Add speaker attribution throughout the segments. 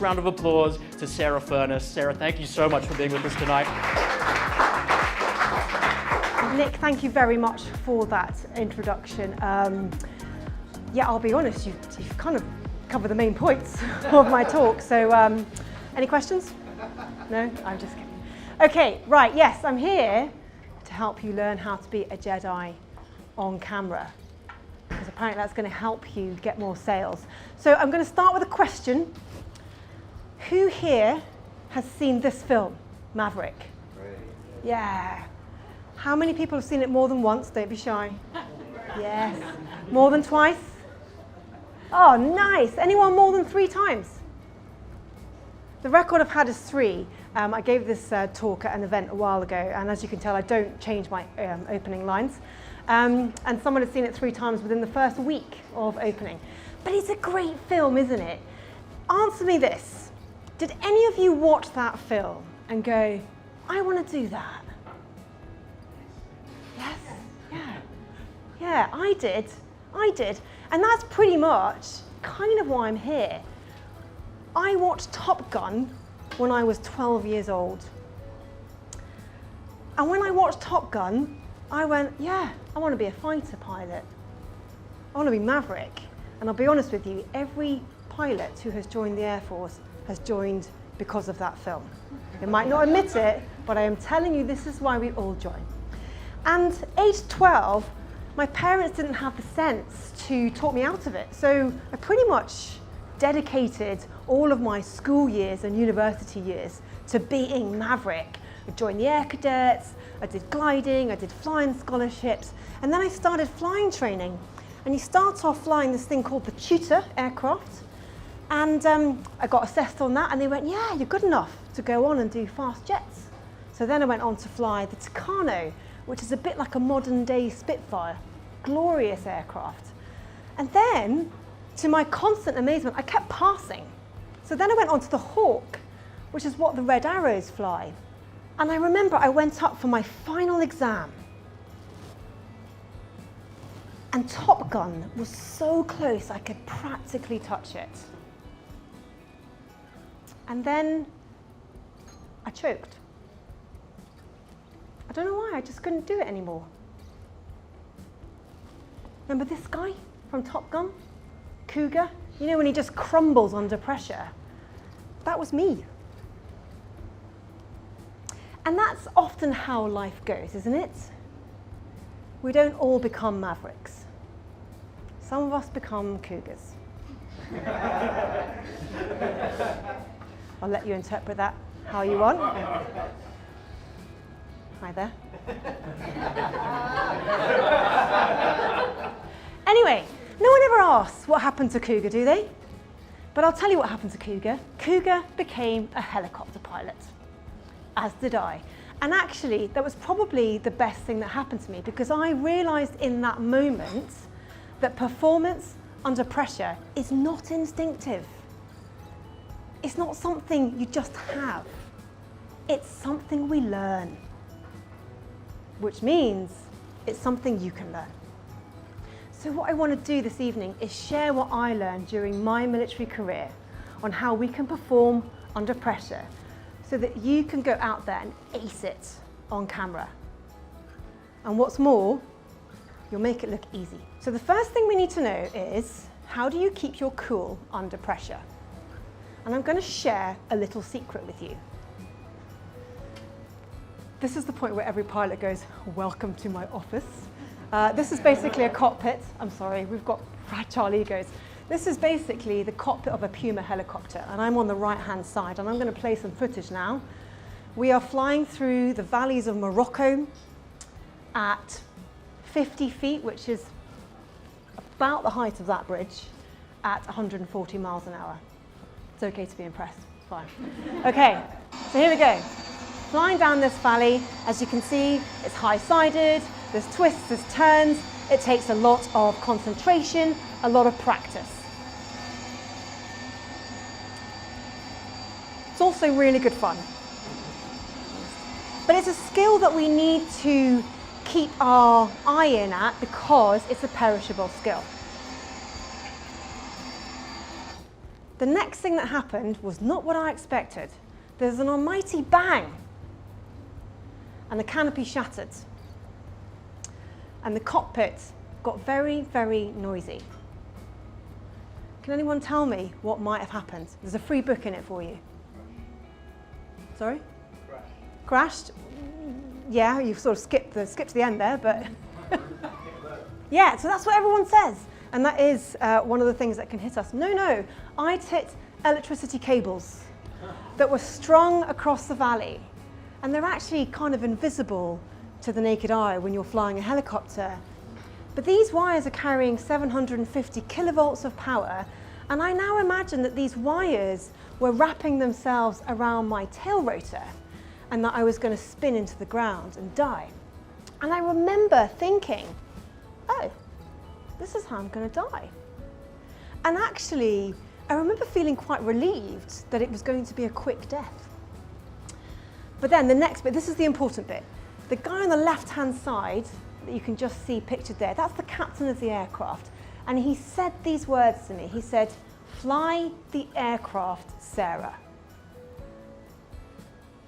Speaker 1: round of applause to Sarah Furness. Sarah, thank you so much for being with us tonight.
Speaker 2: Nick, thank you very much for that introduction. Yeah, I'll be honest, you've kind of covered the main points of my talk. So, any questions? No? I'm just kidding. Okay, right, yes, I'm here to help you learn how to be a Jedi on camera, because apparently that's going to help you get more sales. So I'm going to start with a question. Who here has seen this film, Maverick?
Speaker 3: Great.
Speaker 2: Yeah. How many people have seen it more than once? Don't be shy. Yes. More than twice? Oh, nice. Anyone more than 3 times? The record I've had is 3. I gave this talk at an event a while ago, and as you can tell, I don't change my opening lines. And someone had seen it 3 times within the first week of opening. But it's a great film, isn't it? Answer me this. Did any of you watch that film and go, I want to do that? Yes? Yeah, I did. And that's pretty much kind of why I'm here. I watched Top Gun when I was 12 years old. And when I watched Top Gun, I went, yeah, I want to be a fighter pilot. I want to be Maverick. And I'll be honest with you, every pilot who has joined the Air Force has joined because of that film. They might not admit it, but I am telling you, this is why we all join. And age 12, my parents didn't have the sense to talk me out of it. So I pretty much dedicated all of my school years and university years to being Maverick. I joined the Air Cadets, I did gliding, I did flying scholarships, and then I started flying training. And you start off flying this thing called the Shootsta aircraft, and I got assessed on that, and they went, yeah, you're good enough to go on and do fast jets. So then I went on to fly the Tucano, which is a bit like a modern day Spitfire, glorious aircraft. And then, to my constant amazement, I kept passing. So then I went on to the Hawk, which is what the Red Arrows fly. And I remember I went up for my final exam, and Top Gun was so close I could practically touch it. And then I choked. I don't know why, I just couldn't do it anymore. Remember this guy from Top Gun? Cougar? You know, when he just crumbles under pressure? That was me. And that's often how life goes, isn't it? We don't all become Mavericks. Some of us become Cougars. I'll let you interpret that how you want. Hi there. Anyway, no one ever asks what happened to Cougar, do they? But I'll tell you what happened to Cougar. Cougar became a helicopter pilot, as did I. And actually, that was probably the best thing that happened to me, because I realized in that moment that performance under pressure is not instinctive. It's not something you just have. It's something we learn, which means it's something you can learn. So what I want to do this evening is share what I learned during my military career on how we can perform under pressure so that you can go out there and ace it on camera. And what's more, you'll make it look easy. So the first thing we need to know is, how do you keep your cool under pressure? And I'm going to share a little secret with you. This is the point where every pilot goes, welcome to my office. This is basically a cockpit. I'm sorry, we've got fragile egos. This is basically the cockpit of a Puma helicopter, and I'm on the right-hand side, and I'm going to play some footage now. We are flying through the valleys of Morocco at 50 feet, which is about the height of that bridge, at 140 miles an hour. It's okay to be impressed, it's fine. Okay, so here we go. Flying down this valley, as you can see, it's high-sided, there's twists, there's turns. It takes a lot of concentration, a lot of practice. It's also really good fun. But it's a skill that we need to keep our eye in at because it's a perishable skill. The next thing that happened was not what I expected. There's an almighty bang, and the canopy shattered. And the cockpit got very, very noisy. Can anyone tell me what might have happened? There's a free book in it for you. Sorry? Crashed? Yeah, you've sort of skipped to the end there, but yeah, so that's what everyone says. And that is one of the things that can hit us. No, I'd hit electricity cables that were strung across the valley. And they're actually kind of invisible to the naked eye when you're flying a helicopter. But these wires are carrying 750 kilovolts of power, and I now imagine that these wires were wrapping themselves around my tail rotor and that I was going to spin into the ground and die. And I remember thinking, oh, this is how I'm going to die. And actually, I remember feeling quite relieved that it was going to be a quick death. But then the next bit, this is the important bit. The guy on the left-hand side that you can just see pictured there, that's the captain of the aircraft. And he said these words to me. He said, "Fly the aircraft, Sarah."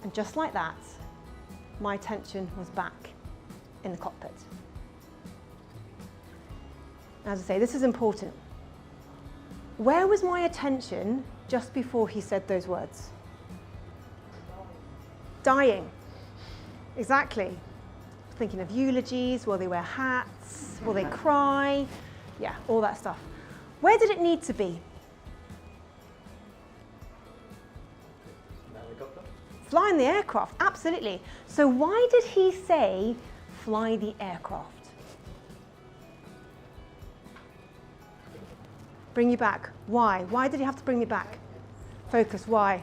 Speaker 2: And just like that, my attention was back in the cockpit. As I say, this is important. Where was my attention just before he said those words? Dying. Exactly. Thinking of eulogies, will they wear hats, will they cry? Yeah, all that stuff. Where did it need to be? Flying the aircraft, absolutely. So why did he say, fly the aircraft? Bring you back. Why? Why did he have to bring me back? Focus, why?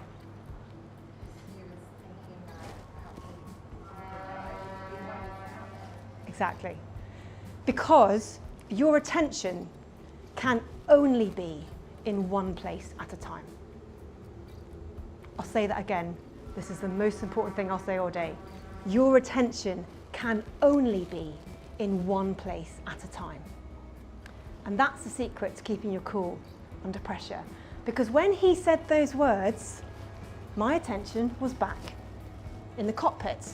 Speaker 2: Exactly. Because your attention can only be in one place at a time. I'll say that again. This is the most important thing I'll say all day. Your attention can only be in one place at a time. And that's the secret to keeping your cool under pressure. Because when he said those words, my attention was back in the cockpit.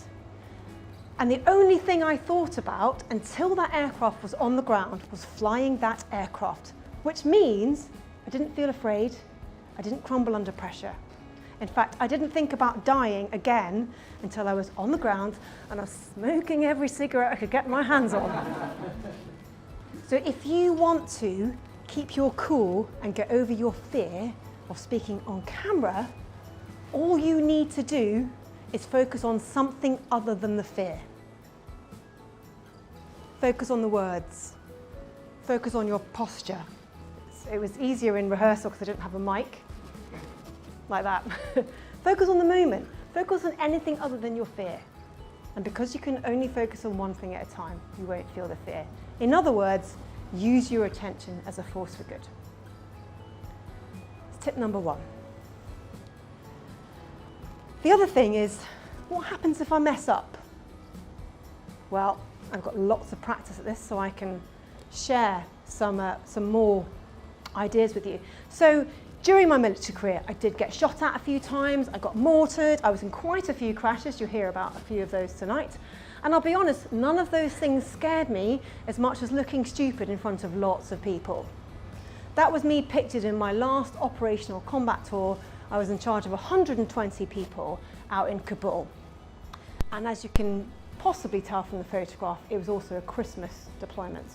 Speaker 2: And the only thing I thought about until that aircraft was on the ground was flying that aircraft, which means I didn't feel afraid, I didn't crumble under pressure. In fact, I didn't think about dying again until I was on the ground and I was smoking every cigarette I could get my hands on. So if you want to keep your cool and get over your fear of speaking on camera, all you need to do is focus on something other than the fear. Focus on the words. Focus on your posture. It was easier in rehearsal because I didn't have a mic. Like that. Focus on the moment. Focus on anything other than your fear. And because you can only focus on one thing at a time, you won't feel the fear. In other words, use your attention as a force for good. That's tip number one. The other thing is, what happens if I mess up? Well, I've got lots of practice at this, so I can share some more ideas with you. So during my military career, I did get shot at a few times, I got mortared, I was in quite a few crashes, you'll hear about a few of those tonight. And I'll be honest, none of those things scared me as much as looking stupid in front of lots of people. That was me pictured in my last operational combat tour. I was in charge of 120 people out in Kabul. And as you can possibly tell from the photograph, it was also a Christmas deployment.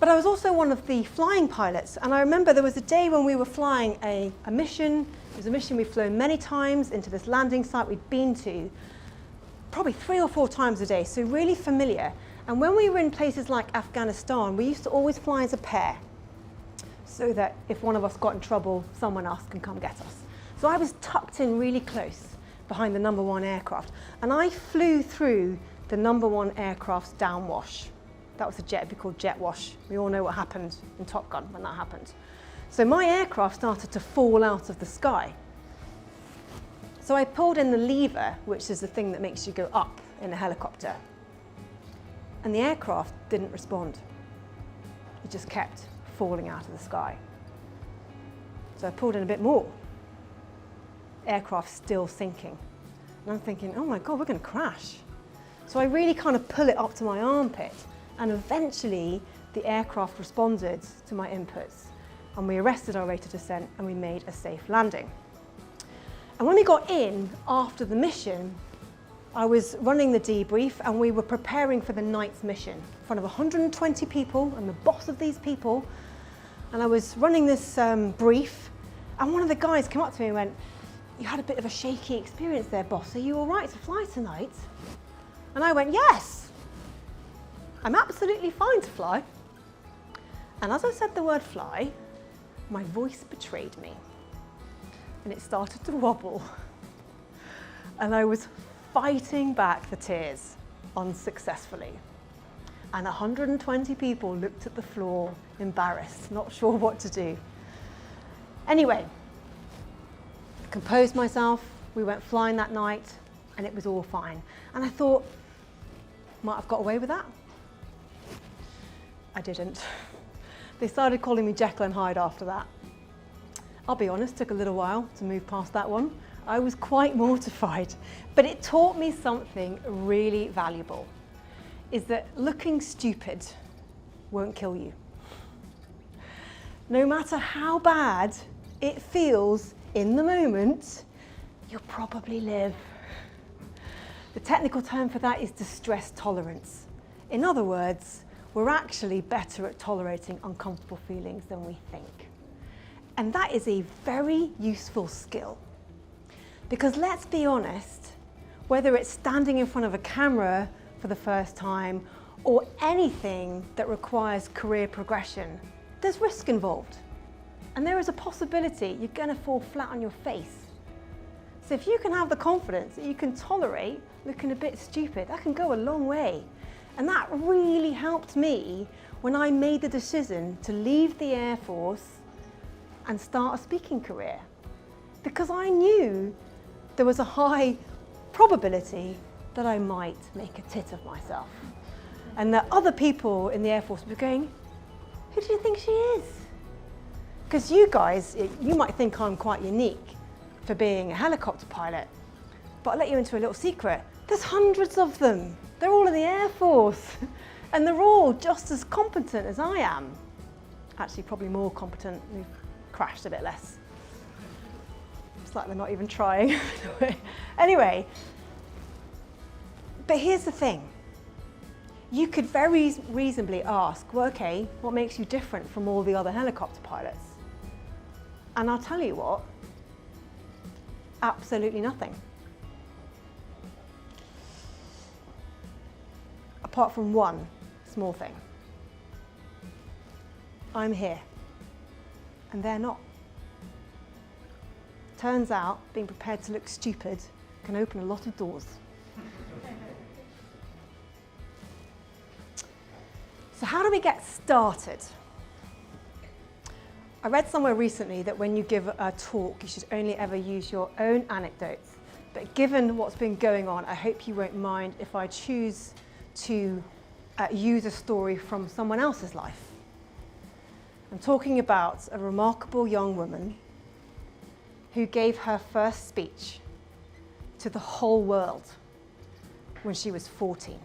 Speaker 2: But I was also one of the flying pilots, and I remember there was a day when we were flying a mission. It was a mission we'd flown many times into this landing site we'd been to, probably 3 or 4 times a day, so really familiar. And when we were in places like Afghanistan, we used to always fly as a pair, so that if one of us got in trouble, someone else can come get us. So I was tucked in really close behind the number 1 aircraft, and I flew through the number 1 aircraft's downwash. That was a jet, it'd be called jet wash. We all know what happened in Top Gun when that happened. So my aircraft started to fall out of the sky. So I pulled in the lever, which is the thing that makes you go up in a helicopter. And the aircraft didn't respond. It just kept falling out of the sky. So I pulled in a bit more. Aircraft still sinking. And I'm thinking, oh my God, we're going to crash. So I really kind of pull it up to my armpit, and eventually the aircraft responded to my inputs, and we arrested our rate of descent and we made a safe landing. And when we got in after the mission, I was running the debrief and we were preparing for the night's mission in front of 120 people. I'm the boss of these people. And I was running this brief, and one of the guys came up to me and went, "You had a bit of a shaky experience there, boss. Are you all right to fly tonight?" And I went, "Yes, I'm absolutely fine to fly." And as I said the word fly, my voice betrayed me. And it started to wobble. And I was fighting back the tears unsuccessfully. And 120 people looked at the floor, embarrassed, not sure what to do. Anyway, I composed myself, we went flying that night, and it was all fine. And I thought, might have got away with that. I didn't. They started calling me Jekyll and Hyde after that. I'll be honest, took a little while to move past that one. I was quite mortified, but it taught me something really valuable, is that looking stupid won't kill you. No matter how bad it feels in the moment, you'll probably live. The technical term for that is distress tolerance. In other words, we're actually better at tolerating uncomfortable feelings than we think. And that is a very useful skill. Because let's be honest, whether it's standing in front of a camera for the first time or anything that requires career progression, there's risk involved. And there is a possibility you're going to fall flat on your face. So if you can have the confidence that you can tolerate looking a bit stupid, that can go a long way. And that really helped me when I made the decision to leave the Air Force and start a speaking career. Because I knew there was a high probability that I might make a tit of myself. And that other people in the Air Force were going, "Who do you think she is?" Because you guys, you might think I'm quite unique for being a helicopter pilot, but I'll let you into a little secret. There's hundreds of them. They're all in the Air Force, and they're all just as competent as I am. Actually, probably more competent. We've crashed a bit less. It's like they're not even trying. Anyway, but here's the thing. You could very reasonably ask, well, okay, what makes you different from all the other helicopter pilots? And I'll tell you what, absolutely nothing. Apart from one small thing. I'm here, and they're not. Turns out, being prepared to look stupid can open a lot of doors. So how do we get started? I read somewhere recently that when you give a talk, you should only ever use your own anecdotes. But given what's been going on, I hope you won't mind if I choose to use a story from someone else's life. I'm talking about a remarkable young woman who gave her first speech to the whole world when she was 14.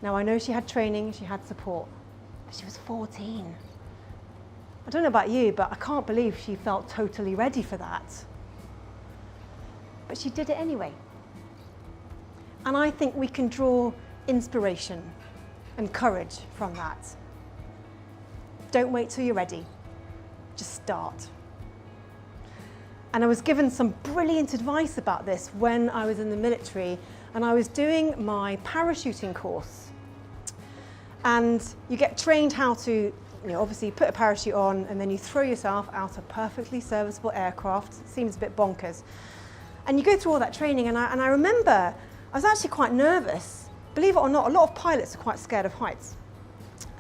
Speaker 2: Now, I know she had training, she had support, but she was 14. I don't know about you, but I can't believe she felt totally ready for that. But she did it anyway. And I think we can draw inspiration and courage from that. Don't wait till you're ready. Just start. And I was given some brilliant advice about this when I was in the military and I was doing my parachuting course. And you get trained how to, obviously put a parachute on and then you throw yourself out a perfectly serviceable aircraft. It seems a bit bonkers. And you go through all that training and I remember I was actually quite nervous. Believe it or not, a lot of pilots are quite scared of heights.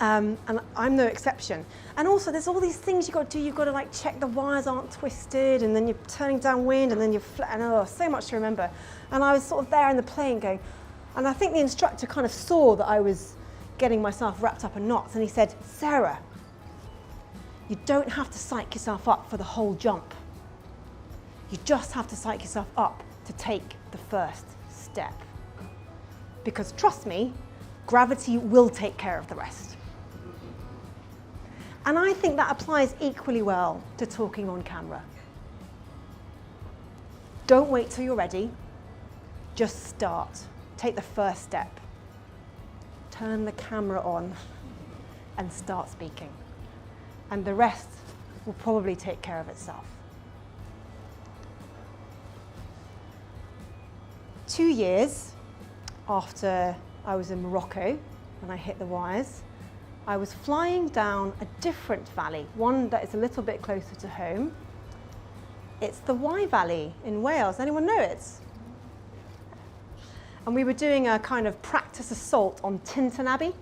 Speaker 2: And I'm no exception. And also there's all these things you've got to do. You've got to check the wires aren't twisted and then you're turning downwind and then you're flat. And so much to remember. And I was sort of there in the plane going, and I think the instructor kind of saw that I was getting myself wrapped up in knots and he said, "Sarah, You don't have to psych yourself up for the whole jump. You just have to psych yourself up to take the first step. Because trust me, gravity will take care of the rest. And I think that applies equally well to talking on camera. Don't wait till you're ready. Just start. Take the first step. Turn the camera on and start speaking. And the rest will probably take care of itself. 2 years after I was in Morocco, when I hit the wires, I was flying down a different valley, one that is a little bit closer to home. It's the Wye Valley in Wales. Anyone know it? And we were doing a kind of practice assault on Tintern Abbey.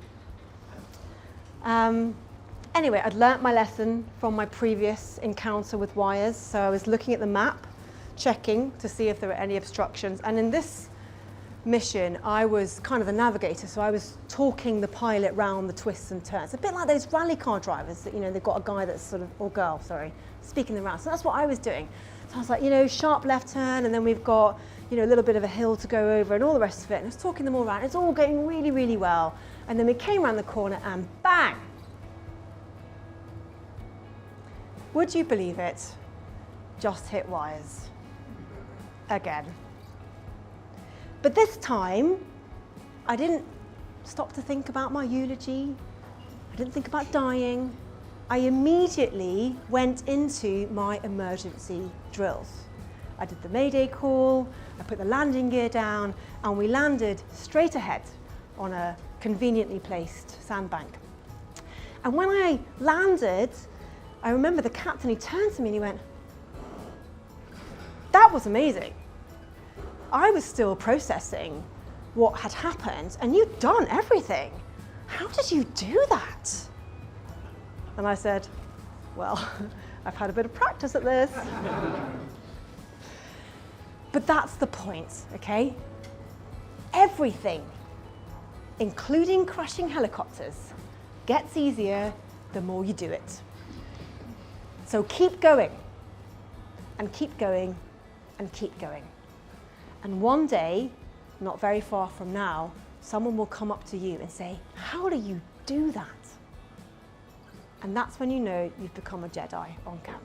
Speaker 2: Anyway, I'd learnt my lesson from my previous encounter with wires, so I was looking at the map, checking to see if there were any obstructions. And in this mission, I was kind of the navigator, so I was talking the pilot round the twists and turns. A bit like those rally car drivers that, you know, they've got a guy that's sort of, or girl, sorry, speaking them around. So that's what I was doing. So I was like, you know, sharp left turn, and then we've got, you know, a little bit of a hill to go over and all the rest of it. And I was talking them all around. It's all going really, really well. And then we came around the corner and bang! Would you believe it? Just hit wires. Again. But this time, I didn't stop to think about my eulogy. I didn't think about dying. I immediately went into my emergency drills. I did the Mayday call, I put the landing gear down, and we landed straight ahead on a conveniently placed sandbank. And when I landed, I remember the captain, he turned to me and he went, "That was amazing." I was still processing what had happened, and you'd done everything. How did you do that? And I said, well, I've had a bit of practice at this. But that's the point, okay? Everything, including crashing helicopters, gets easier the more you do it. So keep going, and keep going, and keep going. And one day, not very far from now, someone will come up to you and say, "How do you do that?" And that's when you know you've become a Jedi on camera.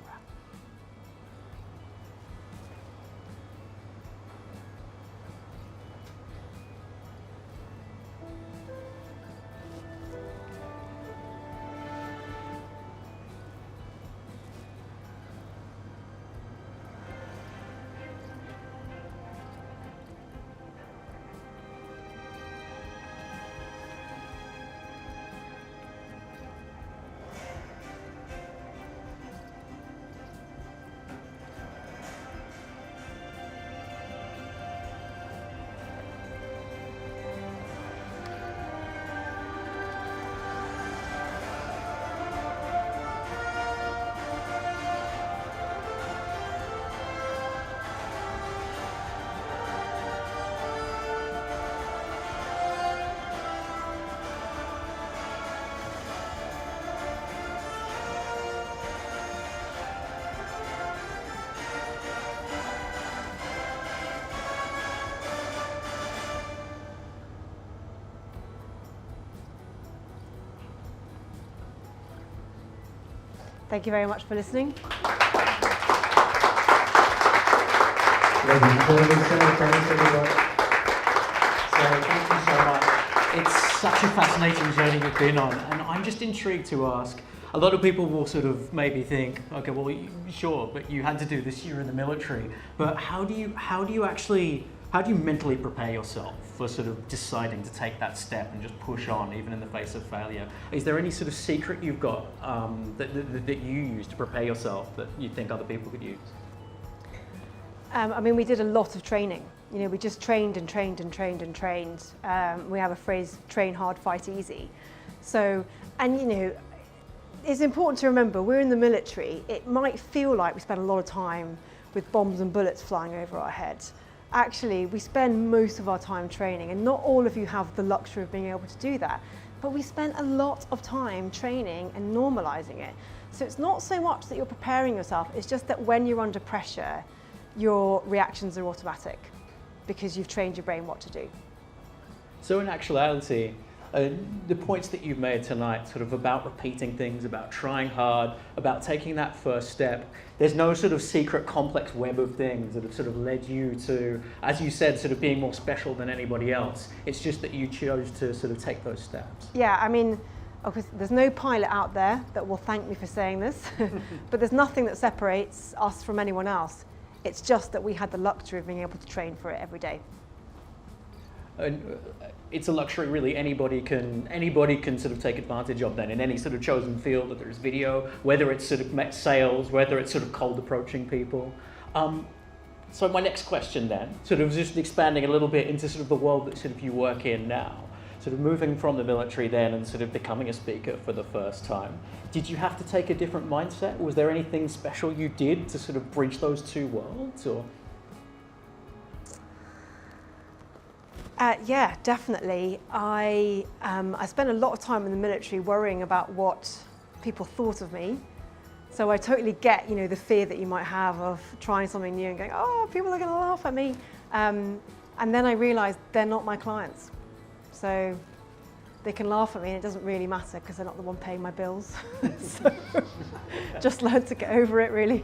Speaker 2: Thank you very much for listening.
Speaker 1: Thank you so much. It's such a fascinating journey you've been on, and I'm just intrigued to ask. A lot of people will sort of maybe think, okay, well, sure, but you had to do this, you're in the military. But how do you mentally prepare yourself for sort of deciding to take that step and just push on, even in the face of failure? Is there any sort of secret you've got that you use to prepare yourself that you think other people could use?
Speaker 2: I mean, we did a lot of training. You know, we just trained and trained and trained and trained. We have a phrase, train hard, fight easy. So, and you know, it's important to remember, we're in the military. It might feel like we spend a lot of time with bombs and bullets flying over our heads. Actually, we spend most of our time training, and not all of you have the luxury of being able to do that. But we spent a lot of time training and normalizing it. So it's not so much that you're preparing yourself, it's just that when you're under pressure, your reactions are automatic because you've trained your brain what to do.
Speaker 1: So in actuality, the points that you've made tonight, sort of about repeating things, about trying hard, about taking that first step, there's no sort of secret complex web of things that have sort of led you to, as you said, sort of being more special than anybody else. It's just that you chose to sort of take those steps.
Speaker 2: Yeah, I mean, of course, there's no pilot out there that will thank me for saying this, but there's nothing that separates us from anyone else. It's just that we had the luxury of being able to train for it every day.
Speaker 1: And it's a luxury really anybody can sort of take advantage of then in any sort of chosen field, whether it's video, whether it's sort of sales, whether it's sort of cold approaching people. So my next question then, sort of just expanding a little bit into sort of the world that sort of you work in now, sort of moving from the military then and sort of becoming a speaker for the first time. Did you have to take a different mindset? Was there anything special you did to sort of bridge those two worlds, or?
Speaker 2: Yeah, definitely. I spent a lot of time in the military worrying about what people thought of me. So I totally get, the fear that you might have of trying something new and going, oh, people are going to laugh at me. And then I realized they're not my clients. So they can laugh at me and it doesn't really matter because they're not the one paying my bills. So just learn to get over it, really.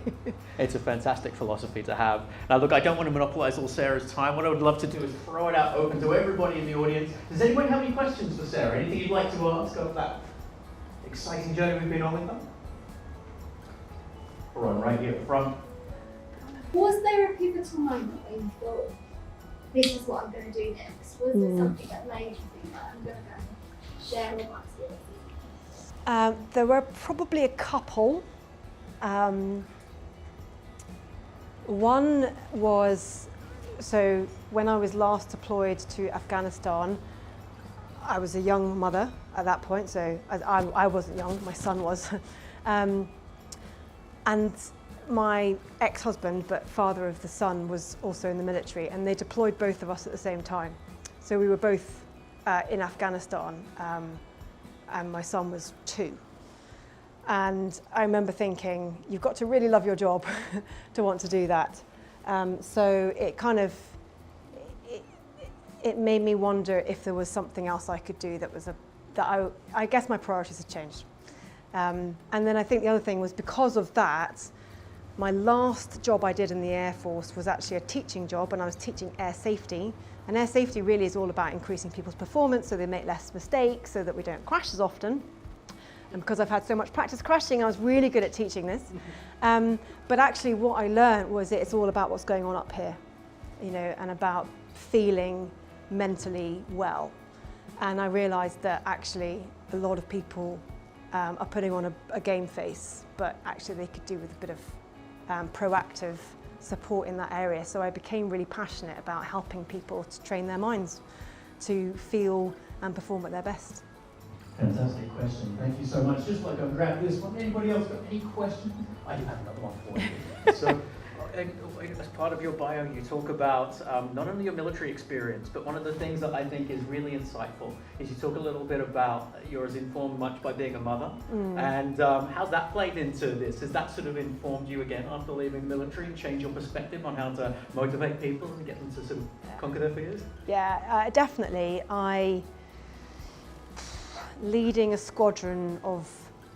Speaker 1: It's a fantastic philosophy to have. Now look, I don't want to monopolise all Sarah's time. What I would love to do is throw it out open to everybody in the audience. Does anybody have any questions for Sarah? Anything you'd like to ask of that exciting journey we've been on with them? We're on right here at the front.
Speaker 3: Was there a pivotal moment where you thought, this is what I'm going to do next? Was there something that made you think that I'm going to go and share all my skills?
Speaker 2: There were probably a couple. One was, so when I was last deployed to Afghanistan, I was a young mother at that point, so I wasn't young, my son was. And my ex-husband, but father of the son, was also in the military, and they deployed both of us at the same time. So we were both in Afghanistan, and my son was 2. And I remember thinking, you've got to really love your job to want to do that. So it kind of, it made me wonder if there was something else I could do that was I guess my priorities had changed. And then I think the other thing was, because of that, my last job I did in the Air Force was actually a teaching job, and I was teaching air safety. And air safety really is all about increasing people's performance so they make less mistakes, so that we don't crash as often. And because I've had so much practice crashing, I was really good at teaching this. But actually what I learned was it's all about what's going on up here, and about feeling mentally well. And I realized that actually a lot of people are putting on a game face, but actually they could do with a bit of proactive support in that area. So I became really passionate about helping people to train their minds to feel and perform at their best.
Speaker 1: Fantastic question. Thank you so much. Just like I'll grab this one. Anybody else got any questions? I do have another one for you. So, as part of your bio, you talk about not only your military experience, but one of the things that I think is really insightful is you talk a little bit about you're as informed much by being a mother, and how's that played into this? Has that sort of informed you again after leaving the military, change your perspective on how to motivate people and get them to sort of conquer their fears?
Speaker 2: Yeah, definitely. Leading a squadron of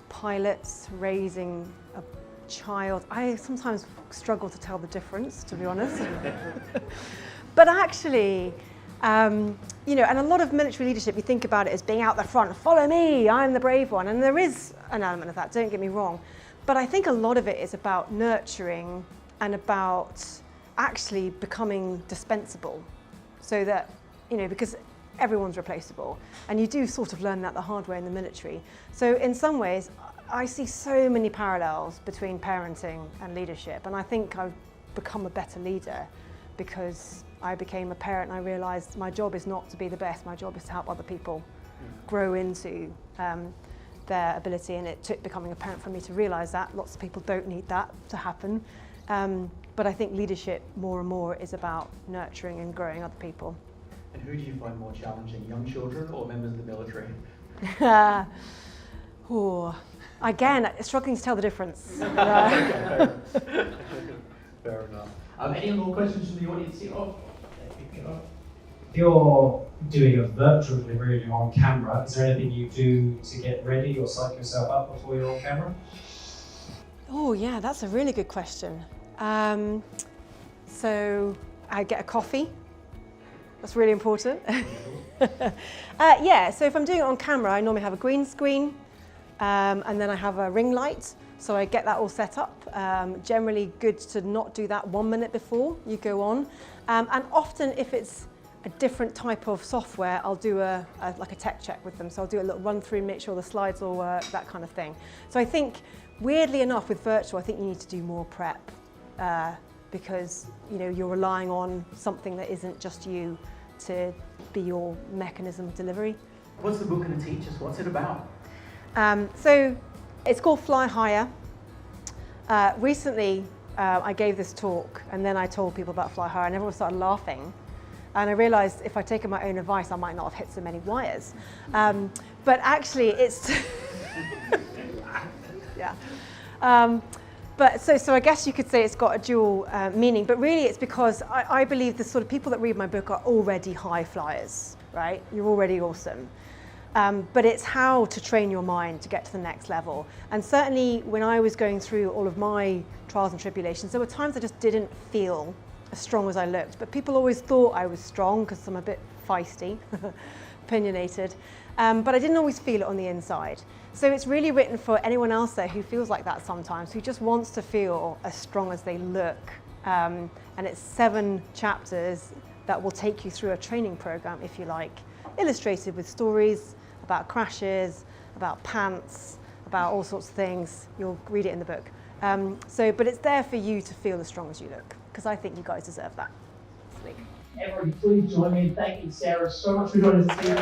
Speaker 2: pilots, raising a child, I sometimes struggle to tell the difference, to be honest. But actually, and a lot of military leadership, you think about it as being out the front, follow me, I'm the brave one. And there is an element of that, don't get me wrong. But I think a lot of it is about nurturing and about actually becoming dispensable. So that, because everyone's replaceable. And you do sort of learn that the hard way in the military. So in some ways, I see so many parallels between parenting and leadership. And I think I've become a better leader because I became a parent and I realized my job is not to be the best. My job is to help other people grow into their ability. And it took becoming a parent for me to realize that. Lots of people don't need that to happen. But I think leadership more and more is about nurturing and growing other people.
Speaker 1: And who do you find more challenging, young children or members of the military?
Speaker 2: Oh, again, struggling to tell the difference.
Speaker 1: Fair enough. Any more questions from the audience?
Speaker 4: If you're doing a virtual delivery and you're on camera, is there anything you do to get ready or psych yourself up before you're on camera?
Speaker 2: Oh yeah, that's a really good question. So I get a coffee. That's really important. Yeah, so if I'm doing it on camera, I normally have a green screen and then I have a ring light. So I get that all set up. Generally good to not do that 1 minute before you go on. And often if it's a different type of software, I'll do like a tech check with them. So I'll do a little run through, make sure the slides all work, that kind of thing. So I think, weirdly enough, with virtual, I think you need to do more prep because you're relying on something that isn't just you to be your mechanism of delivery.
Speaker 1: What's the book going to teach us? What's it about?
Speaker 2: So it's called Fly Higher. Recently, I gave this talk and then I told people about Fly Higher and everyone started laughing. And I realized if I'd taken my own advice, I might not have hit so many wires. But actually it's, yeah. But so I guess you could say it's got a dual meaning, but really it's because I believe the sort of people that read my book are already high flyers, right? You're already awesome. But it's how to train your mind to get to the next level. And certainly when I was going through all of my trials and tribulations, there were times I just didn't feel as strong as I looked. But people always thought I was strong because I'm a bit feisty, opinionated. But I didn't always feel it on the inside. So it's really written for anyone else there who feels like that sometimes, who just wants to feel as strong as they look. And it's 7 chapters that will take you through a training program, if you like, illustrated with stories about crashes, about pants, about all sorts of things. You'll read it in the book. But it's there for you to feel as strong as you look, because I think you guys deserve that.
Speaker 4: Everybody, please join me in thanking Sarah so much for joining us today.